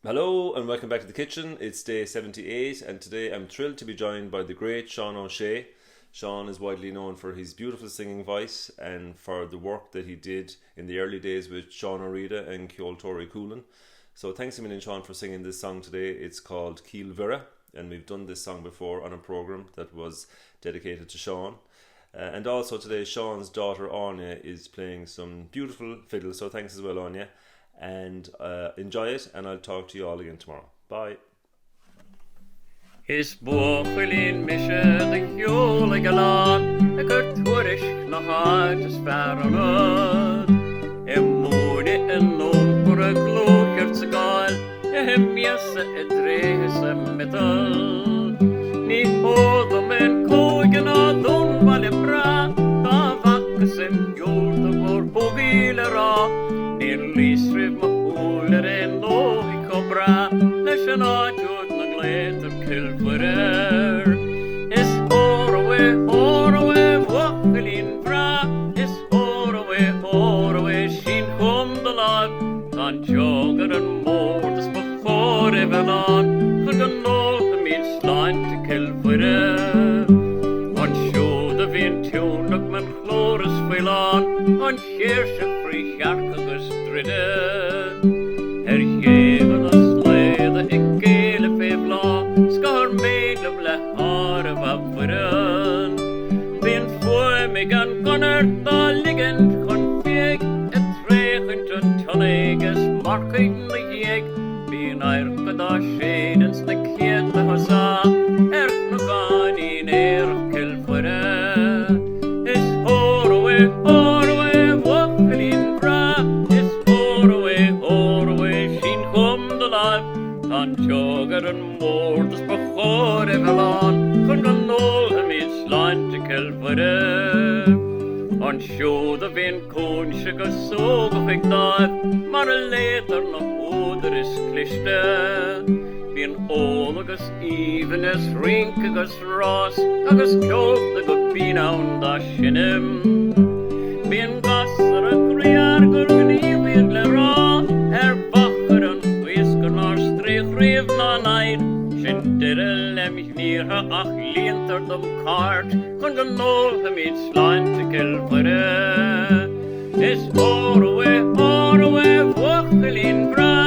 Hello and welcome back to the kitchen. It's day 78 and today I'm thrilled to be joined by the great Sean O'Shea. Sean is widely known for his beautiful singing voice and for the work that he did in the early days with Sean O'Rida and Ceol Tori Coolan. So thanks a million, Sean, for singing this song today. It's called Ciall Mhuire, and we've done this song before on a programme that was dedicated to Sean. And also today Sean's daughter Anya is playing some beautiful fiddle, so thanks as well, Anya. And enjoy it, and I'll talk to you all again tomorrow. Bye. Is bochilin mishe de jole galan, a gut toerish na hart is faronad. Moorde en for a gloker te gal, jesse e drese metal. Ni hodom en kogen a don vale bra, da vakkes en jord og vår hogilera. Lisriv ma huler en lohi cobra, leshen a jod na glet of Ciall Mhuire. Is horowe, wachelin bra, is horowe, shin hum de lag, dan jogger en moordes bachore velan, for den nolde min slant te Ciall Mhuire. On show de vin tune ook men chloris velan, on sheersche fri jarkagus jeven a slede gele febla, skar meid of le hare vafferen. Bin mig an da liggend kon feg, et tregent en tonneges marking na jeg. Bin eirke da skedens na kiete hasa, na gan in of Ciall Mhuire. Is horowe, wachelin bra, is horowe, shin hum de lag, dan jogger en moordes bachore velan, for gan nolde min slant te Ciall Mhuire. On show de vin koonsje gesog of ik daar, maar later nog ouder is kliste. Bin olagus evenes rinkigus ras, agus kjolt de gopina unda shinnem. Bin gasser a griargur gnividle ra, bacher en whisker naar streeg reef na naid. Shintere lemmich nierha ach lienter dom kaart, kon genol hem iets slant te Ciall Mhuire. Is horowe, wachelin bra,